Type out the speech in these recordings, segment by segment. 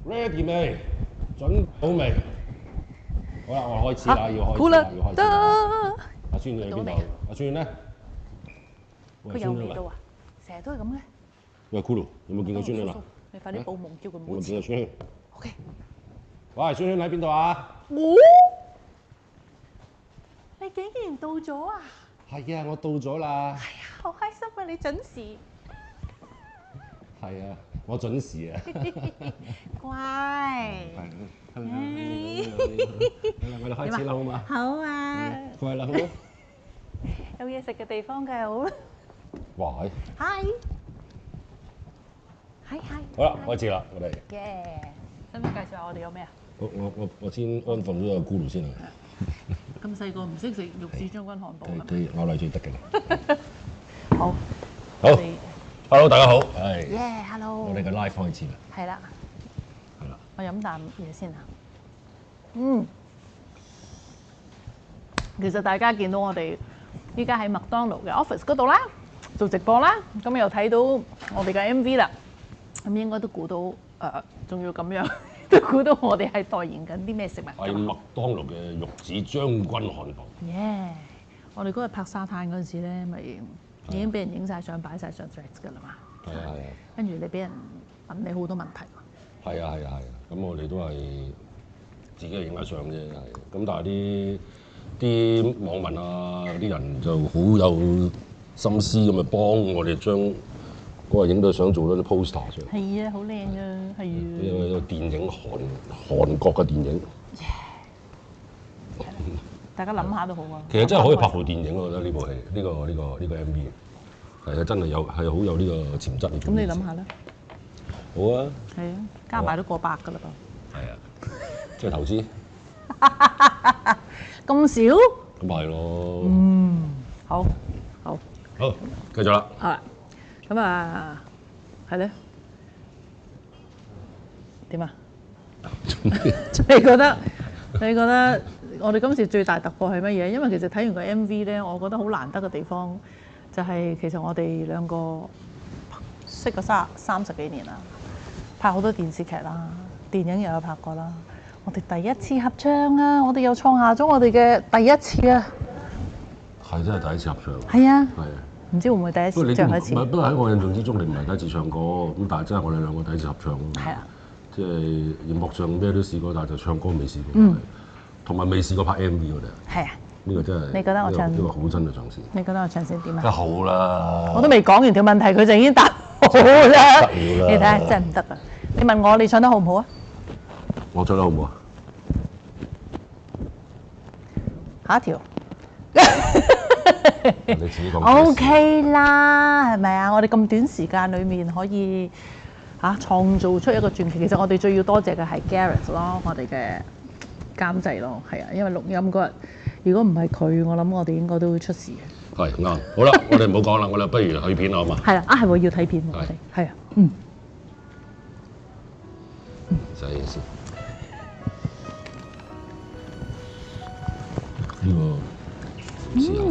？Ready 未？準好未？好啦，我開始啦，要開始好啦，啦，要開始得。啦。阿孫你喺邊度到未？阿孫咧？佢有味道啊！成日都係咁嘅。喂，Kulu，有冇見過孫女啊？你快啲報夢，叫佢唔好有冇見過遲。孫？ OK。喂，孫喺邊度啊？你竟然到咗啊！係啊，我到咗啦。好開心啊！你準時。係啊，我準時啊。乖。好啦，我哋開始啦，好嘛？好啊。快啦，好冇？有嘢食嘅地方梗係好啦。哇，係。Hi。好啦，開始啦，我哋。耶！使唔使介紹下我哋有咩啊？我先安放咗個咕嚕先啊。咁細個唔識食玉子將軍漢堡啊？佢咬嚟最得嘅啦。好。好，Hello， 大家好，係。耶，Hello。我哋嘅 live 開始啦。係啦。係啦。我飲啖嘢先啊。其實大家見到我哋依家喺麥當勞嘅 office 嗰度啦，做直播啦，咁又睇到我哋嘅 MV 啦，咁應該都估到仲要咁樣，都估到我哋係代言緊啲咩食物。係麥當勞嘅玉子將軍漢堡。耶！我哋嗰日拍沙灘嗰陣時咧，咪已經俾人影晒相，擺晒上 Threads 㗎啦嘛。係啊係啊。跟住你俾人問你好多問題。係啊係啊係啊，咁我哋都係自己影下相啫，係。咁但係啲網民啊，啲人就好有心思咁啊，幫我哋將嗰日影到相做咗啲 poster 出嚟。係啊，好靚啊，係啊。有電影韓國嘅電影。大家諗下都好啊。其實真係可以拍部電影，我覺得呢部戲，呢個 MV 係啊，真係好有呢個潛質。咁你諗下啦。好啊。係啊，加埋都過百㗎啦噃。係啊，即係投資。咁少？咁咪係咯。好，好，好，繼續啦。好啦，咁啊，係咧，點啊？你覺得我哋今次最大突破係乜嘢？因為其實睇完個 MV 咧，我覺得好難得嘅地方就係其實我哋兩個識咗30幾年啦，拍好多電視劇啦，電影又有拍過啦。我哋第一次合唱啊！我哋又創下咗我哋嘅第一次啊！係真係第一次合唱。係啊。係。啊。唔知會唔會第一次唱一次？不過喺我印象之中，你唔係第一次唱歌，咁但係真係我哋兩個第一次合唱。係啊。即係熒幕上咩都試過，但係就唱歌未試過。同埋未試過拍 MV 我哋。係啊。呢個真係。你覺得我唱？呢個好真嘅嘗試。你覺得我唱先點啊？梗係好啦。我都未講完條問題，佢就已經答好啦。你睇下真係唔得啊！你問我你唱得好唔好啊？我唱得好唔好啊？下一條。你自己講。OK 啦，係咪啊？我哋咁短時間裡面可以創造出一個傳奇。其實我哋最要多謝嘅係 Gareth 咯，我哋嘅監製咯，係啊，因為錄音嗰日，如果唔係佢，我諗我哋應該都會出事嘅。係啱，好啦，我哋唔好講啦，我哋不如去片啦，好嘛？係啦，係喎，要睇片喎，我哋係啊，洗嘢先。呢個試下。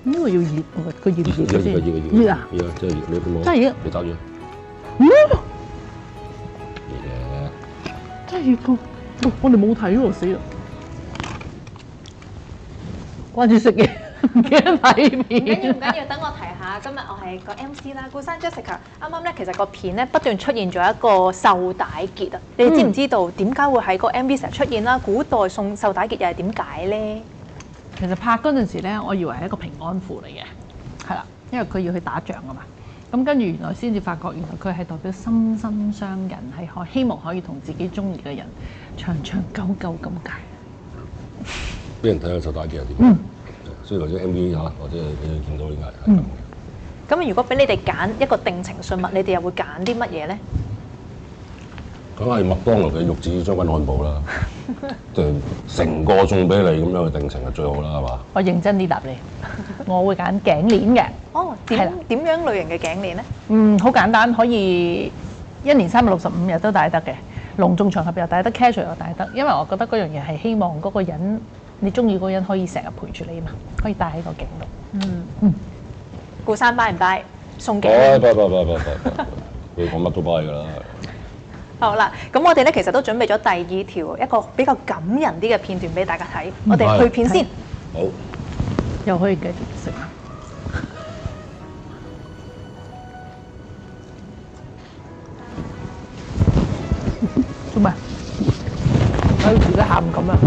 呢個要熱喎，個熱先。熱啊！熱啊！真係熱，你幫我。真係熱。你打住。熱嘅。真係熱㗎！我哋冇睇喎，死啦！關住食嘢，唔記得睇片。唔緊要，等我提下。今日我係個 MC 啦，顧生 Jessica。啱啱咧，其實個片咧不斷出現咗一個繡帶結啊！你哋知唔知道點解會喺個 MV 成日出現啦？古代送繡帶結又係點解咧？其實拍嗰陣時咧，我以為係一個平安符嚟嘅，係啦，因為佢要去打仗啊嘛。咁跟住原來先至發覺，原來佢係代表心心相印，係希望可以同自己中意嘅人長長久久咁解。俾人睇下繡帶結係點？所以或者 MV 或者你見到應該係咁嘅。咁如果俾你哋揀一個定情信物，你哋又會揀啲乜嘢咧？梗係麥當勞嘅玉子將軍漢堡啦，就成個送俾你咁樣嘅定情係最好啦，係嘛？我認真啲答你，我會揀頸鏈嘅。哦，點樣類型嘅頸鏈咧？好簡單，可以1年365日都戴得嘅，隆重場合又戴得 ，casual 又戴得，因為我覺得嗰樣嘢係希望嗰個人你中意嗰個人可以成日陪住你嘛，可以戴喺個頸度。顧生 buy 唔 buy 送頸？拜，你講乜都 buy 㗎啦。好啦，咁我哋咧其實都準備咗第二條一個比較感人啲嘅片段俾大家睇，我哋去片先。好，又可以繼續食。做咩？睇自己喊咁啊！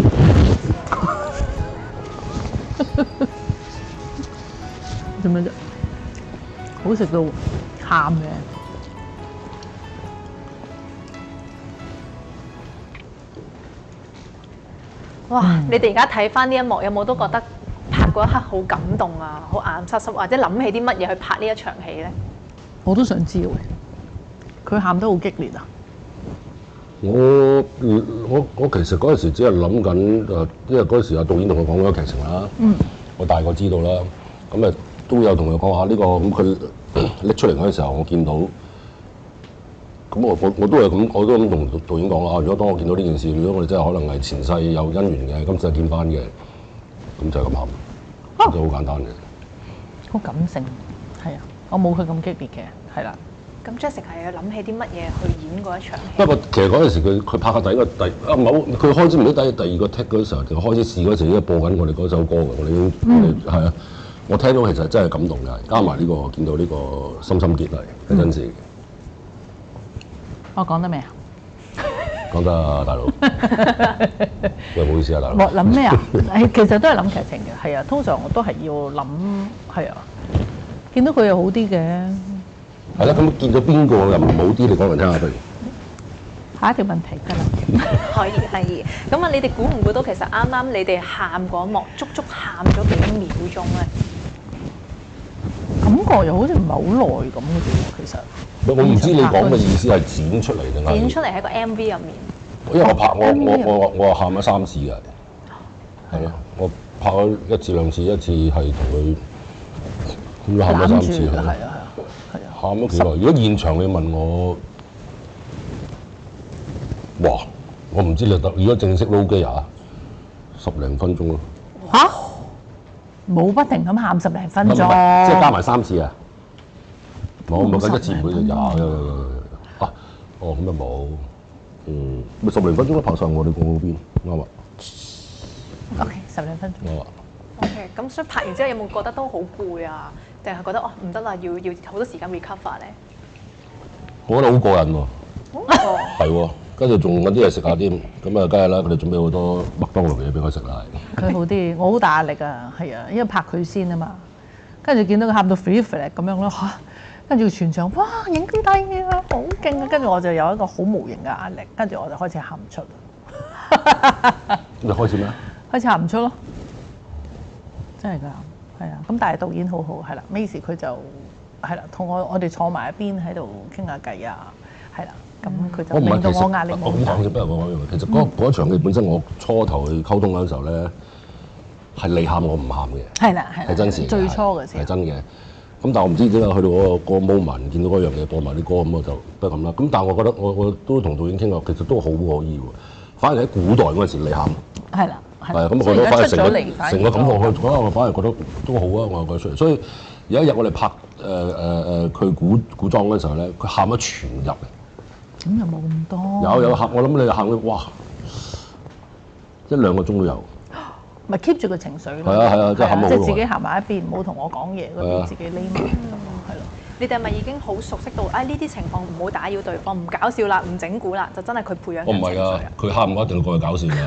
做咩啫？好食到喊嘅。哇！你哋而家睇翻呢一幕，有冇都覺得拍嗰一刻好感動啊，好眼濕濕，或者諗起啲乜嘢去拍呢一場戲咧？我都想知喎，佢喊得好激烈啊！我其實嗰陣時只係諗緊因為嗰陣時阿導演同我講咗劇情啦，我大概知道啦，咁都有同佢講下呢個，咁佢拎出嚟嗰陣時候，我見到，咁我都係咁，我都咁同導演講啦。如果當我見到呢件事，如果我哋真係可能係前世有姻緣嘅，今世見翻嘅，咁就係咁喊，就好簡單嘅。好感性，係啊，我冇佢咁激烈嘅，係啦。咁 Jessica 係諗起啲乜嘢去演嗰一場戲？不過其實嗰陣時佢拍下第一個唔係佢開始唔知第二個 take 嗰時候，就開始試嗰時已經播緊我哋嗰首歌嘅，我哋已經係啊，我聽到其實真係感動嘅，加埋呢個見到呢個心心結嚟係真事。我講得未啊？講得啊，大佬。喂，唔好意思啊，大佬。我諗咩啊？其實都係諗劇情嘅，係啊。通常我都係要諗，係啊。見到佢又好啲嘅。係啦，咁見到邊個又唔好啲？你講嚟聽下，不如。下一條問題得啦。可以。咁啊，你哋估唔估到其實啱啱你哋喊嗰幕，足足喊咗幾秒鐘咧？感覺又好似唔係好耐咁嘅啫喎，其實。我唔知你講嘅意思係剪出嚟定係？剪出嚟喺個 MV 入面。因為我拍我喊咗3次㗎，係咯，我拍咗1次2次，一次係同佢喊咗3次，係啊。喊咗幾耐？如果現場你問我，哇！我唔知你得。如果正式撈機啊，10零分鐘咯。嚇！冇不停咁喊10零分鐘。即係加埋3次啊！冇計1次唔會就有啊！哦，咁又冇，咪10零分鐘都拍晒我哋講嗰邊啱啊。OK， 10零分鐘。啱啊。OK， 咁所以拍完之後有冇覺得都好攰啊？定係覺得唔得啦，要好多時間 recover 咧？我覺得好過癮喎。係喎，跟住仲揾啲嘢食下添，咁啊，梗係啦，佢哋準備好多麥當勞嘢俾我食啦。佢好啲，我好大壓力啊，係啊，因為拍佢先啊嘛，跟住見到佢喊到 free flat 咁樣咯嚇，跟住全場哇影低啊，好勁啊，跟住我就有一個好無形嘅壓力，跟住我就開始喊唔出。你開始咩？開始喊唔出咯，真係㗎。係啊，咁但係導演好好，係啦，Macy 佢就係啦，同我哋坐埋一邊喺度傾下偈啊，係啦，咁佢就令到我壓力冇咁大。我咁講先，不如我講一樣。其實嗰一場戲本身，我初頭去溝通嗰陣時候咧，係你喊我唔喊嘅。係啦，係真事。最初嘅時候。係真嘅。咁但係我唔知點解去到嗰個 moment 見到嗰樣嘢播埋啲歌咁，我就得咁啦。咁但係我覺得我都同導演傾過，其實都好可以喎。反而喺古代嗰陣時你喊。係啦。係咁，我覺得反而成個感覺，我反而覺得都好啊！我覺得出嚟，所以有一日我哋拍佢古裝嗰陣時候咧，佢喊咗全日。咁又冇咁多。有喊，我諗你喊到哇1-2個鐘都有。咪 keep 住個情緒咯。係啊，即係喊到好耐。即係自己行埋一邊，唔好同我講嘢嗰啲，自己匿埋咁咯，係咯。你哋係咪已經好熟悉到呢啲情況唔好打擾對方，唔搞笑啦，唔整蠱啦，就真係佢培養。我唔係啊，佢喊我一定過去搞笑嘅。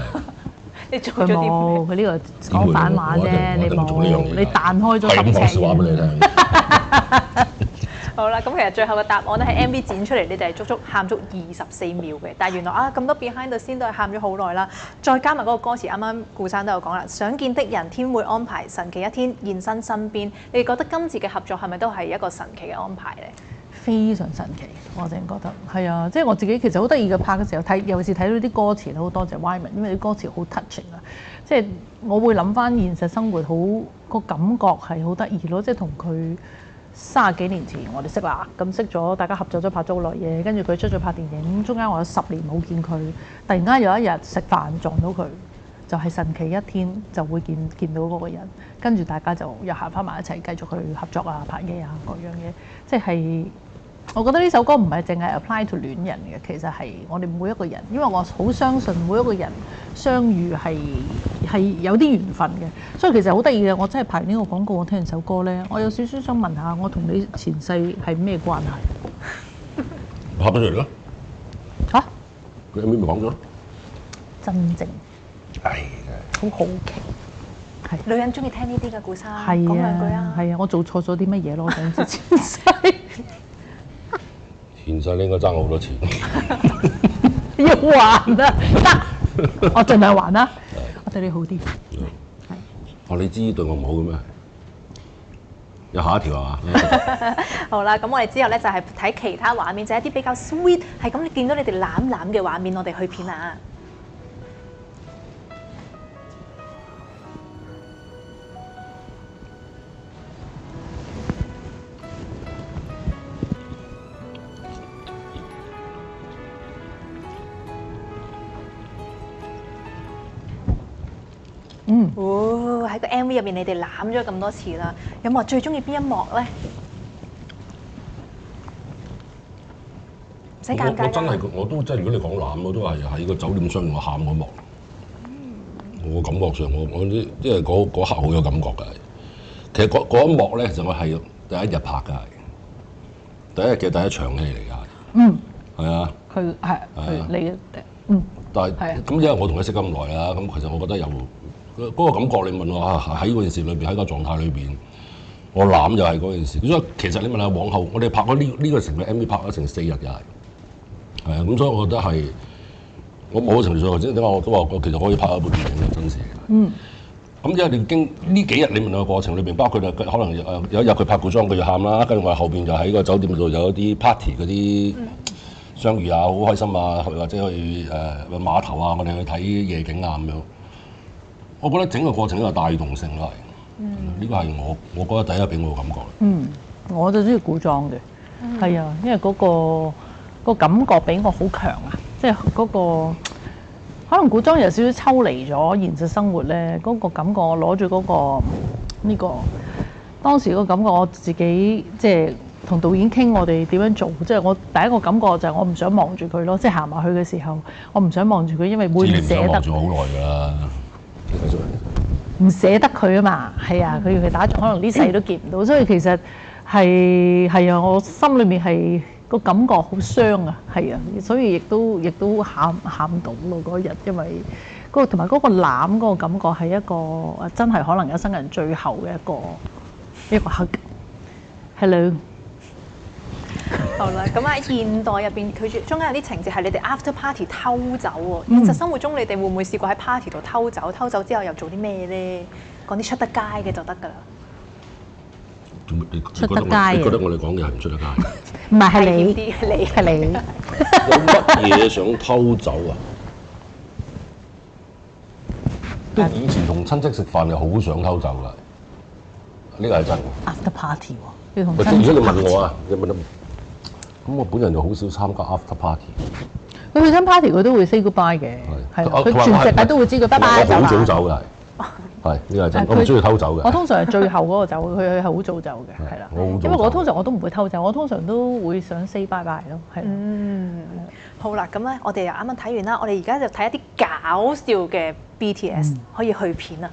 你做咗啲咩？佢呢個講反話啫，你冇，你彈開咗心情。係咁講笑話俾你聽。好啦，咁其實最後嘅答案咧喺 MV 剪出嚟，你哋係足足喊足24秒嘅。但係原來咁多 behind the scene都係喊咗好耐啦。再加埋嗰個歌詞，啱啱顧生都有講啦，想見的人天會安排，神奇一天現身身邊。你哋覺得今次嘅合作係咪都係一個神奇嘅安排咧？非常神奇，我淨係覺得係啊！即係我自己其實好得意嘅，拍嘅時候睇，尤其是睇到啲歌詞好多謝 Wyman，因為啲歌詞好 touching 啊！即係我會諗翻現實生活好個感覺係好得意咯，即係同佢30幾年前我哋識啦，咁識咗，大家合作咗拍咗好耐嘢，跟住佢出咗拍電影，中間我有10年冇見佢，突然間有一日食飯撞到佢，就係神奇一天就會見到嗰個人，跟住大家就又行翻埋一齊繼續去合作啊、拍嘢啊各樣嘢，即係我覺得呢首歌唔係淨係 apply to 戀人嘅，其實係我哋每一個人，因為我好相信每一個人相遇係有啲緣分嘅，所以其實好得意嘅。我真係拍完呢個廣告，我聽完首歌咧，我有少少想問下，我同你前世係咩關係？拍咗出嚟咯。嚇？佢 MV 咪講咗咯。真正係好好奇。係女人中意聽呢啲嘅，顧生係講兩句啊。係啊，我做錯咗啲乜嘢咯？我想知前世。前世你應該爭我好多錢。要還啊！得，我盡量還啦。我對你好啲。係。哦，你知對我唔好嘅咩？有下一條係嘛？好啦，咁我哋之後咧就係睇其他畫面，就係一啲比較 sweet，係咁你見到你哋攬攬嘅畫面，我哋去片啊！喺個 MV 入面，你哋攬咗咁多次啦，有冇話最中意邊一幕咧？唔使尷尬㗎。我真係，我都真係，如果你講攬，我都係喺個酒店相遇我喊嗰幕。我感覺上，我啲即係嗰刻好有感覺㗎。其實嗰一幕咧，就我係第一日拍㗎，係第一日嘅第一場戲嚟㗎。嗯。係啊。佢係佢你嘅但係咁，因為我同佢識咁耐啦，咁其實我覺得有嗰個感覺。你問我喺嗰件事裏邊，喺個狀態裏邊，我攬就係嗰件事。所以其實你問下往後，我哋拍咗呢個成個 MV 拍咗成4日嘅係啊，咁所以我覺得係我冇程序上，或者點解我都話我其實可以拍一部電影嘅真事嘅。咁因為你經呢幾日你問我過程裏邊，包括可能有一日佢拍古裝佢就喊啦，跟住我後邊就喺個酒店度有一啲 party 嗰啲。相遇啊，好開心啊，或者去碼頭啊，我哋去睇夜景啊咁樣。我覺得整個過程都有帶動性咯，係。呢個係我覺得第一俾我嘅感覺。我就中意古裝嘅，係啊，因為嗰個感覺俾我好強啊，即係嗰個可能古裝有少少抽離咗現實生活咧，嗰個感覺我攞住嗰個呢個當時個感覺，我自己即係。同導演傾我哋點樣做，即係我第一個感覺就係我唔想望住佢咯，即係行埋去嘅時候，我唔想望住佢，因為會唔捨得。咗好耐㗎啦，唔捨得佢啊嘛，係啊，佢要佢打仗，可能呢世都見唔到，所以其實係啊，我心裏面係個感覺好傷啊，係啊，所以亦都喊到咯嗰日，因為嗰個同埋嗰個攬嗰個感覺係一個真係可能一生人最後嘅一個hug。Hello。好啦，咁喺現代入邊，佢中間有啲情節係你哋 after party 偷走喎。現實生活中，你哋會唔會試過喺 party 度偷走？偷走之後又做啲咩咧？講啲出得街嘅就得㗎啦。出得街嘅。你覺得我哋講嘅係唔出得街？唔係，係你，係你。有乜嘢想偷走啊？即係以前同親戚食飯又好想偷走㗎，呢個係真。after party 喎，要同親戚。如果你問我啊，你問得？咁我本人就好少參加 after party。佢去親 party 佢都會 say goodbye 嘅，係佢全世界都會知佢拜拜走啦。我好早走嘅係呢個係真，我唔中意偷走嘅。我通常係最後嗰個走，佢係好早走嘅，係啦。因為我通常我都唔會偷走，我通常都會想 say bye bye 咯，係。好啦，咁咧我哋又啱啱睇完啦，我哋而家就睇一啲搞笑嘅 BTS 可以去片啊。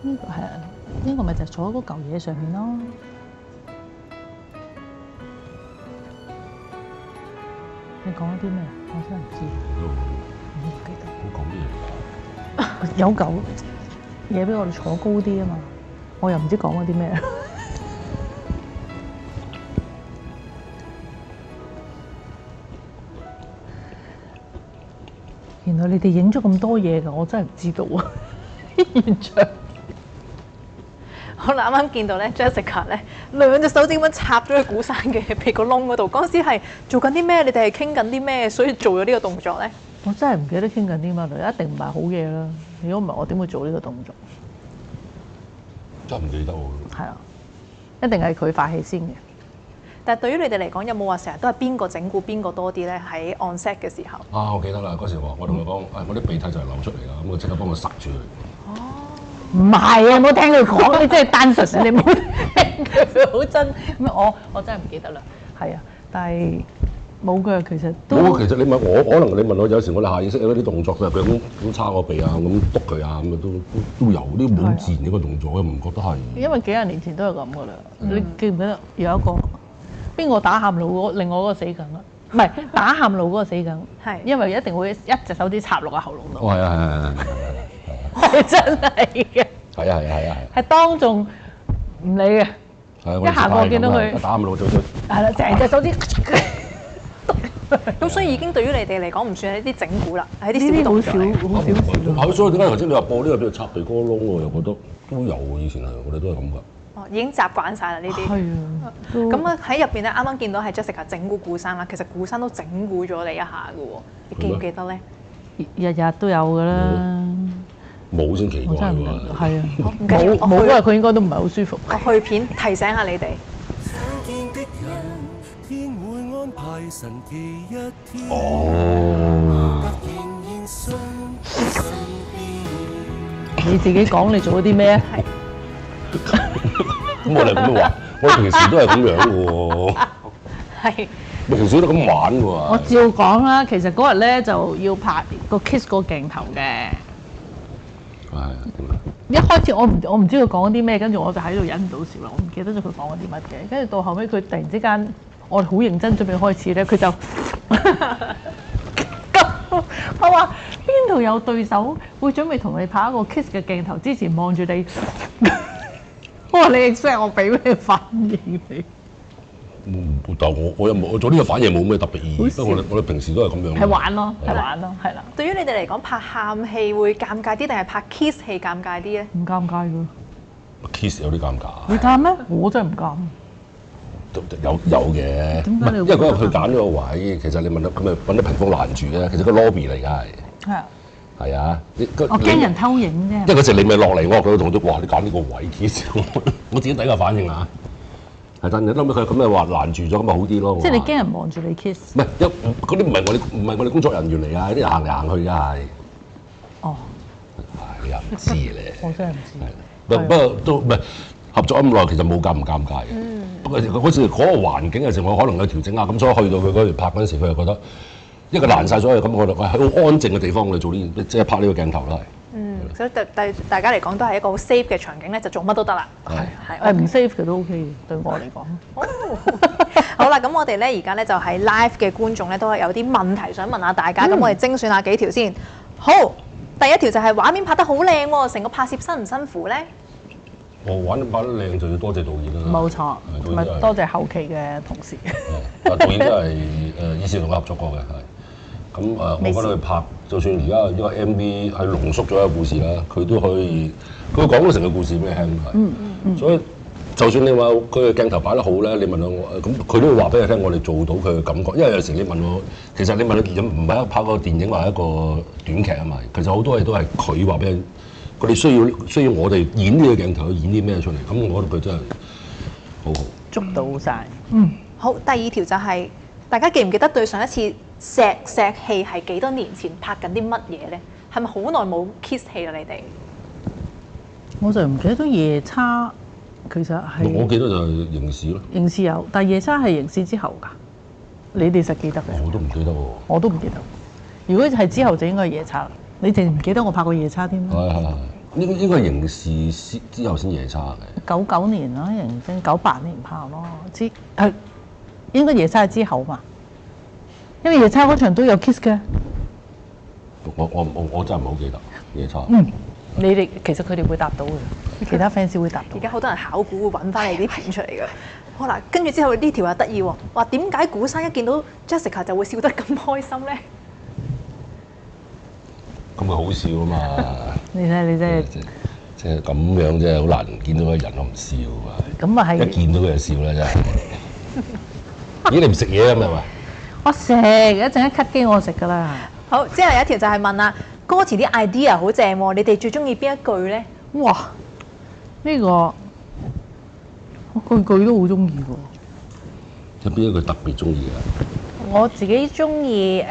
呢個係啊。呢個咪就坐喺嗰嚿嘢上面咯。你講咗啲咩？我真係唔知。唔記得。我講咩？有嚿嘢俾我哋坐高啲啊嘛，我又唔知講咗啲咩。原來你哋影咗咁多嘢㗎，我真係唔知道啊！現場。好啦，啱啱見到咧 Jessica 咧2隻手指咁樣插咗喺古生嘅鼻個窿嗰度。嗰陣時係做緊啲咩？你哋係傾緊啲咩？所以做咗呢個動作咧？我真係唔記得傾緊啲乜啦，一定唔係好嘢啦。如果唔係，我點會做呢個動作？真係唔記得喎。係啊，一定係佢發起先嘅。但係對於你哋嚟講，有冇話成日都係邊個整蠱邊個多啲咧？喺 on set 嘅時候。我記得啦，嗰時我同佢講，我啲鼻涕就係流出嚟啦，咁我即刻幫佢塞住佢。唔係啊，冇聽佢講，你真係單純啊！你冇聽佢好真咩？我真係唔記得啦。係啊，但係冇嘅，其實都冇。其實你問我，可能你問我，有時我哋下意識有啲動作，譬如佢咁叉個鼻啊，咁督佢啊，咁啊都有啲冇自然呢個動作，我唔覺得係。因為幾廿年前都係咁噶啦。你記唔記得有一個邊個打喊路另外嗰個死梗啊？唔係打喊路嗰個死梗，係因為一定會一隻手指插落個喉嚨度。哦，係啊，係真係嘅。係啊，係當眾唔理嘅。一行過見到佢打喊路就係啦，成隻手指。咁所以已經對於你哋嚟講唔算係一啲整蠱啦，係啲小動作嚟。好少事。係，所以點解頭先你話播呢個叫插鼻哥窿，我又覺得都有嘅，以前係我哋都係咁㗎。哦，已經習慣晒啦呢啲。係啊。咁啊喺入邊咧，啱啱見到係 Jessica 整蠱顧生啦，其實顧生都整蠱咗你一下嘅喎，你記唔記得咧？日日都有㗎啦。冇先奇怪喎。係啊。冇因為佢應該都唔係好舒服。我去片提醒下你哋。哦。你自己講你做咗啲咩啊？咁我哋咁樣話，我哋平時都係咁樣嘅喎。係。我平時都咁玩嘅喎。我照講啦，其實嗰日咧就要拍個 kiss 個鏡頭嘅。係。一開始我唔知佢講啲咩，跟住我就喺度忍唔到笑啦。我唔記得咗佢講咗啲乜嘅，跟住到後尾，佢突然之間，我好認真準備開始咧，佢就我話邊度有對手會準備同你拍一個 kiss 嘅鏡頭之前望住你，我話你 expect 我俾咩反應你？但我又冇，我做呢個反應冇咩特別意義。不過我哋平時都係咁樣。係玩咯，係玩咯，係啦。對於你哋嚟講，拍喊戲會尷尬啲，定係拍 kiss 戲尷尬啲咧？唔尷尬㗎。kiss 有啲尷尬。你尷咩？我真係唔尷。有嘅。點解你？因為嗰日佢揀咗個位，其實你問到咁咪揾啲屏風攔住嘅，其實個 lobby 嚟㗎係。係啊。係啊。我驚人偷影啫。因為嗰時你咪落嚟，我佢同佢哇！你揀呢個位 kiss，我自己第一個反應啊。係真嘅，後尾佢咁咪話攔住咗，咁咪好啲咯。即係你驚人望住你 kiss？唔係，嗰啲唔係我哋工作人員嚟啊，啲人行嚟行去㗎係。哦。你又唔知咧？我真係唔知。不過都唔係合作咁耐，其實冇尷唔尷尬嘅。不過嗰時嗰個環境嘅時候，我可能有調整啊，咁所以去到佢嗰度拍嗰陣時，佢又覺得一個爛晒所有咁，我哋喺好安靜嘅地方，我哋做呢即係拍呢個鏡頭啦。所以對大家嚟講都係一個好 safe 嘅場景咧，就做乜都得啦。係唔 safe 嘅都 OK 嘅，對我嚟講。好啦，咁我哋咧而家咧就喺 live 嘅觀眾咧都係有啲問題想問下大家，咁我哋精選下幾條先。好，第一條就係畫面拍得好靚喎，成個拍攝辛唔辛苦咧？玩得拍得靚就要多謝導演啦。冇錯，同埋多謝後期嘅同事。導演真係以前同我合作過嘅係。咁我覺得佢拍，就算而家呢個 MV 係濃縮咗一個故事啦，佢都可以，佢講到成個故事俾你聽。所以就算你話佢嘅鏡頭擺得好咧，你問我咁，佢都會話俾你聽，我哋做到佢嘅感覺。因為有時你問我，其實你問佢唔係拍個電影或一個短劇啊嘛，其實好多嘢都係佢話俾你，佢哋需要我哋演呢個鏡頭，演啲咩出嚟。咁我覺得佢真係好好捉到晒。好，第二條就係大家記唔記得對上一次錫戲係幾多年前拍緊啲乜嘢咧？係咪好耐冇 kiss 戲啦？你哋我就唔記得咗夜叉，其實係我記得就係刑事咯。刑事有，但係夜叉係刑事之後㗎。你哋實記得嘅？我都唔記得喎。我都唔記得。如果係之後就應該係夜叉啦。你淨唔記得我拍過夜叉添？係。應該係刑事之後先夜叉嘅。99年啦，刑偵98年拍咯。係應該夜叉係之後嘛？因為夜叉嗰場都有 kiss 嘅。我真係唔好記得夜叉。你哋其實佢哋會答到嘅，其他 fans 會答到。而家好多人考古會揾翻你啲片出嚟嘅。好啦，跟住之後呢條又得意喎，話點解古生一見到 Jessica 就會笑得咁開心咧？咁咪好笑啊嘛！你睇即係咁樣真係好難見到個人我唔笑啊！咁啊係一見到佢就笑啦真係。咦？你唔食嘢咁係咪？我食，一陣間 cut 機我食㗎啦。好，之後有一條就係問啦，歌詞啲 idea 好正喎，你哋最中意邊一句咧？哇！呢個我句都好中意喎。有邊一句特別中意嘅？我自己中意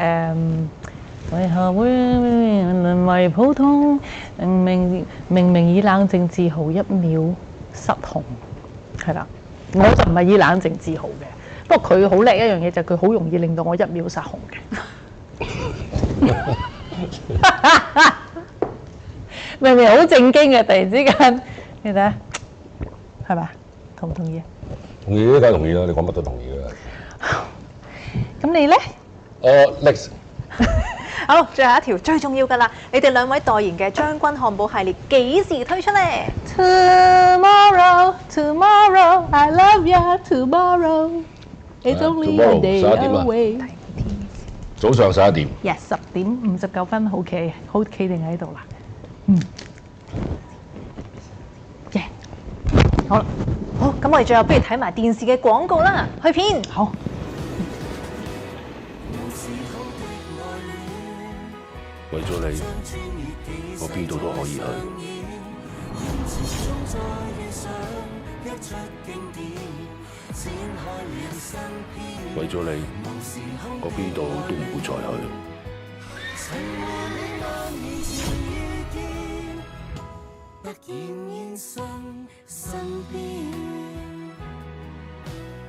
為何會淪為普通？明明以冷靜自豪，一秒失控，係啦。我就唔係以冷靜自豪嘅，不過佢好叻一樣嘢就係佢好容易令到我一秒失控嘅。明明好正經嘅，突然之間，你睇下，係咪？同唔同意啊？同意，梗係同意啦！你講乜都同意㗎啦。咁你咧？Next。好，最後一條最重要㗎啦！你哋兩位代言嘅將軍漢堡系列幾時推出呢？ Tomorrow, tomorrow, I love you. Tomorrow, it's only a day away. 早上11點。Yes， 10:59，好企定喺度啦。嘅，好啦，好，咁我哋最後不如睇埋電視嘅廣告啦，去片。好。為咗你，我邊度都可以去。為咗你，我邊度都唔會再去。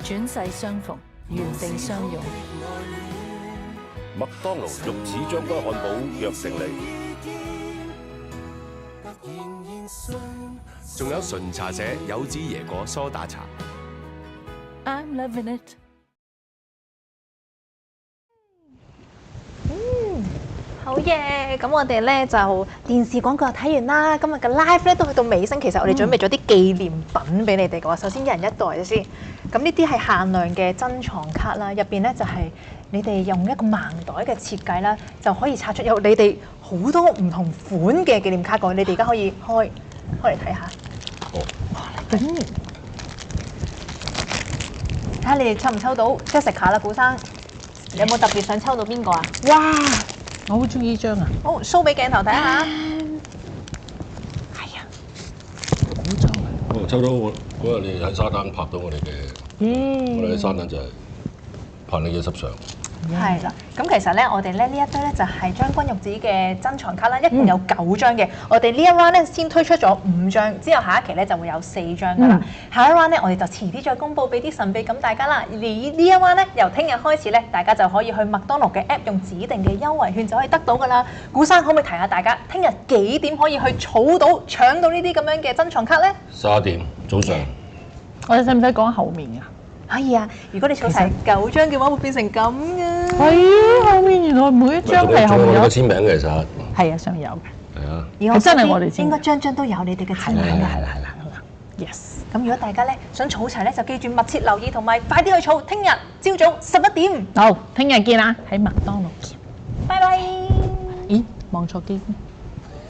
轉世相逢，緣定相擁。麥當勞玉子將軍漢堡約定你。仲有純茶社柚子椰果梳打茶。I'm loving it。好嘢！咁我哋咧就電視廣告睇完啦，今日嘅 live 咧都去到尾聲。其實我哋準備咗啲紀念品俾你哋嘅。首先一人一袋嘅先。咁呢啲係限量嘅珍藏卡啦，入邊咧就係你哋用一個盲袋嘅設計啦，就可以拆出有你哋好多唔同款嘅紀念卡個。你哋而家可以開嚟睇下。哦。睇下你哋抽唔抽到 Jessica 啦，古生。有冇特別想抽到邊個啊？哇！我好中意呢張啊！好 show 俾鏡頭睇下。係啊，好中啊！我抽到我嗰日你喺沙灘拍到我哋嘅，我哋喺沙灘就係拍你嘅濕相。係啦，咁其實咧，我哋咧呢一堆咧就係將軍玉子嘅珍藏卡啦，一共有9張嘅。我哋呢一 round 咧先推出咗5張，之後下一期咧就會有4張噶啦。下一 round 咧，我哋就遲啲再公佈，俾啲神秘感大家啦。而呢一 round 咧，由聽日開始咧，大家就可以去麥當勞嘅 app 用指定嘅優惠券就可以得到噶啦。古生可唔可以提下大家，聽日幾點可以去搶到呢啲咁樣嘅珍藏卡咧11點早上。我哋使唔使講後面啊？可以啊！如果你儲齊9張嘅話，會變成咁嘅。係啊，後面原來每一張係後面有簽名嘅，其實係啊，上有嘅。係啊，係真係我哋簽。應該張張都有你哋嘅簽名嘅。係啦。Yes。咁如果大家咧想儲齊咧，就記住密切留意同埋快啲去儲。聽日朝早11點。好，聽日見啦，喺麥當勞見。拜拜。咦，望錯機先。